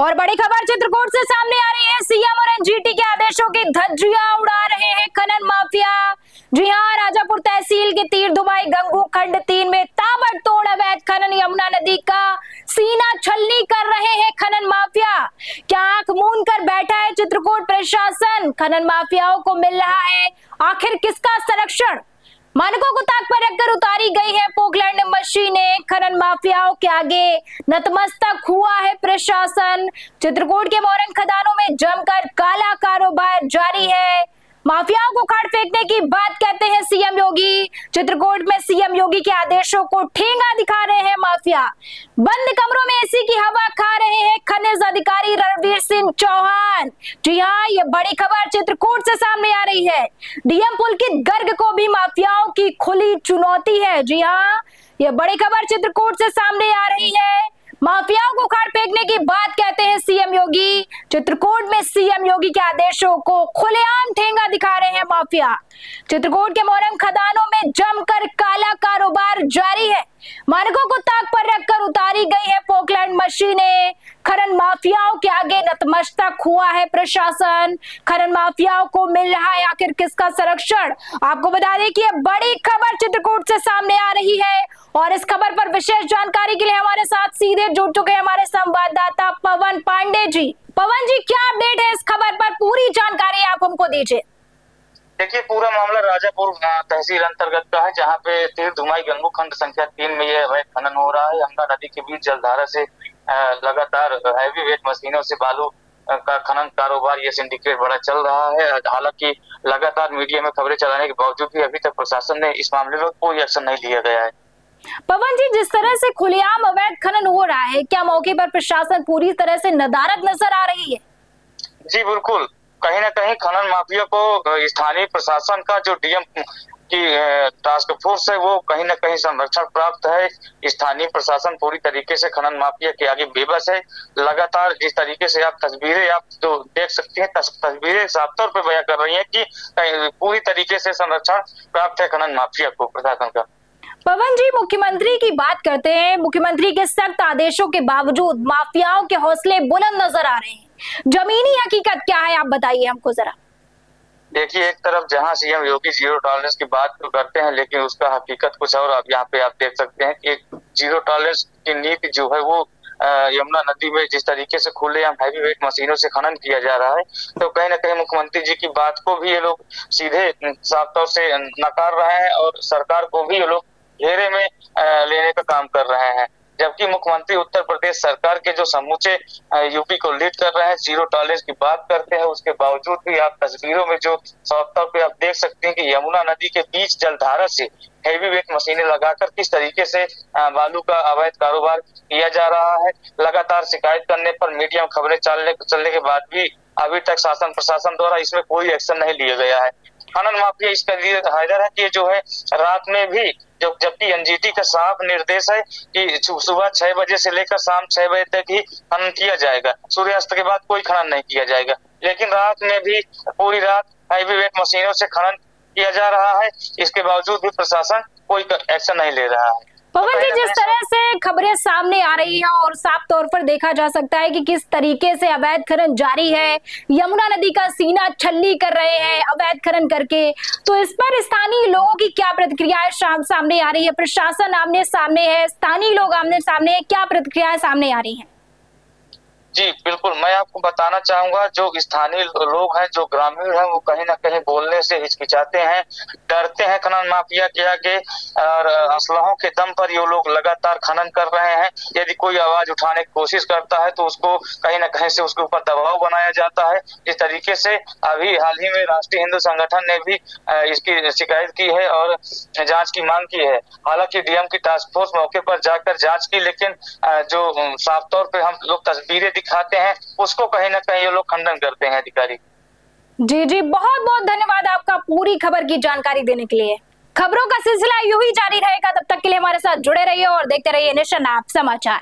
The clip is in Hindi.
और बड़ी खबर चित्रकूट से सामने आ रही है। सीएम और एनजीटी के आदेशों की धज्जियां उड़ा रहे हैं खनन माफिया। जी हां, राजापुर तहसील के तीर दुमाई गंगू खंड 3 में ताबड़तोड़ अवैध खनन, यमुना नदी का सीना छलनी कर रहे हैं खनन माफिया। क्या आंख मूंद कर बैठा है चित्रकूट प्रशासन? खनन माफियाओं को मिल रहा है आखिर किसका संरक्षण? मानकों को ताक पर रखकर उतारी गई है पोकलैंड मशीनें। खनन माफियाओं के आगे नतमस्तक हुआ है प्रशासन। चित्रकूट के मोरंग खदानों में जमकर काला कारोबार जारी है। माफियाओं को खाड़ फेंकने की बात कहते हैं सीएम योगी। चित्रकूट में सीएम योगी के आदेशों को ठेंगा दिखा रहे हैं माफिया। बंद कमरों में एसी की हवा खा रहे हैं खनिज अधिकारी रणवीर सिंह चौहान। जी हाँ, ये बड़ी खबर चित्रकूट से सामने आ रही है। डीएम पुलकित गर्ग को भी माफियाओं की खुली चुनौती है। जी हाँ, ये बड़ी खबर चित्रकूट से सामने आ रही है। माफियाओं को खाड़ फेंकने की बात कहते हैं सीएम योगी। चित्रकूट में सीएम योगी के आदेशों को खुलेआम ठेंगा दिखा रहे हैं माफिया। चित्रकूट के मोरंग खदानों में जमकर काला कारोबार जारी है। मानकों को ताक पर रखकर उतारी गई है पोकलैंड मशीनें। खनन माफियाओं के आगे नतमस्तक हुआ है प्रशासन। खनन माफियाओं को मिल रहा है आखिर किसका संरक्षण? आपको बता दें कि यह बड़ी खबर चित्रकूट से सामने आ रही है और इस खबर पर विशेष जानकारी के लिए हमारे साथ सीधे जुड़ चुके हैं हमारे संवाददाता पवन पांडे जी। पवन जी, क्या अपडेट है इस खबर पर? पूरी जानकारी आप हमको दीजिए। देखिए, पूरा मामला राजापुर तहसील अंतर्गत का है, जहाँ पे तीर धुमाई गंगू खंड संख्या 3 में यह अवैध खनन हो रहा है। यमुना नदी के बीच जलधारा से लगातार हैवी वेट मशीनों से बालू का खनन कारोबार ये सिंडिकेट बड़ा चल रहा है। हालांकि लगातार मीडिया में खबरें चलाने के बावजूद भी अभी तक प्रशासन ने इस मामले में कोई एक्शन नहीं लिया गया है। पवन जी, जिस तरह से खुलेआम अवैध खनन हो रहा है, क्या मौके पर प्रशासन पूरी तरह से नदारद नजर आ रही है? जी बिल्कुल, कहीं ना कहीं खनन माफिया को स्थानीय प्रशासन का जो डीएम की टास्क फोर्स है वो कहीं ना कहीं संरक्षण प्राप्त है। स्थानीय प्रशासन पूरी तरीके से खनन माफिया के आगे बेबस है। लगातार जिस तरीके से आप तस्वीरें आप तो देख सकते हैं, तस्वीरें साफ तौर पर बयां कर रही हैं कि पूरी तरीके से संरक्षण प्राप्त है खनन माफिया को प्रशासन का। पवन जी, मुख्यमंत्री की बात करते हैं। मुख्यमंत्री के सख्त आदेशों के बावजूद माफियाओं के हौसले बुलंद नजर आ रहे हैं। जमीनी हकीकत क्या है, आप बताइए हमको जरा। देखिए, एक तरफ जहां सीएम योगी जीरो टॉलरेंस की बात तो करते हैं, लेकिन उसका हकीकत कुछ और। आप यहाँ पे आप देख सकते हैं कि जीरो टॉलरेंस की नीति जो है वो यमुना नदी में जिस तरीके से खुलेआम हैवी वेट मशीनों से खनन किया जा रहा है, तो कहीं ना कहीं मुख्यमंत्री जी की बात को भी ये लोग सीधे साफ तौर से नकार रहे हैं और सरकार को भी ये लोग घेरे में लेने का काम कर रहे हैं। जबकि मुख्यमंत्री उत्तर प्रदेश सरकार के जो समूचे यूपी को लीड कर रहे हैं, जीरो टॉलरेंस की बात करते हैं, उसके बावजूद भी आप तस्वीरों में जो साफ तौर पे आप देख सकते हैं कि यमुना नदी के बीच जलधारा से हैवी वेट मशीनें लगाकर किस तरीके से बालू का अवैध कारोबार किया जा रहा है। लगातार शिकायत करने पर मीडिया में खबरें चलने के बाद भी अभी तक शासन प्रशासन द्वारा इसमें कोई एक्शन नहीं लिया गया है। खनन माफिया इसका हाजिर है कि जो है रात में भी जबकि एनजीटी का साफ निर्देश है कि सुबह 6 बजे से लेकर शाम 6 बजे तक ही खनन किया जाएगा, सूर्यास्त के बाद कोई खनन नहीं किया जाएगा। लेकिन रात में भी पूरी रात हैवी वेट मशीनों से खनन किया जा रहा है। इसके बावजूद भी प्रशासन कोई एक्शन नहीं ले रहा है। पवन जी, जिस तरह से खबरें सामने आ रही हैं और साफ तौर पर देखा जा सकता है कि किस तरीके से अवैध खनन जारी है, यमुना नदी का सीना छलनी कर रहे हैं अवैध खनन करके, तो इस पर स्थानीय लोगों की क्या प्रतिक्रियाएं सामने आ रही है? प्रशासन आमने सामने है, स्थानीय लोग आमने सामने है, क्या प्रतिक्रियाएं सामने आ रही है? जी बिल्कुल, मैं आपको बताना चाहूंगा, जो स्थानीय लोग हैं, जो ग्रामीण हैं, वो कहीं ना कहीं बोलने से हिचकिचाते हैं, डरते हैं खनन माफिया के आगे और असलहों के दम पर ये लोग लगातार खनन कर रहे हैं। यदि कोई आवाज उठाने की कोशिश करता है तो उसको कहीं ना कहीं से उसके ऊपर दबाव बनाया जाता है। इस तरीके से अभी हाल ही में राष्ट्रीय हिंदू संगठन ने भी इसकी शिकायत की है और जांच की मांग की है। हालांकि डीएम की टास्क फोर्स मौके पर जाकर जांच की, लेकिन जो साफ तौर पर हम लोग तस्वीरें दिखाते हैं उसको कहीं ना कहीं ये लोग खंडन करते हैं अधिकारी। जी जी, बहुत बहुत धन्यवाद आपका पूरी खबर की जानकारी देने के लिए। खबरों का सिलसिला यूं ही जारी रहेगा, तब तक के लिए हमारे साथ जुड़े रहिए और देखते रहिए नेशन ऐप समाचार।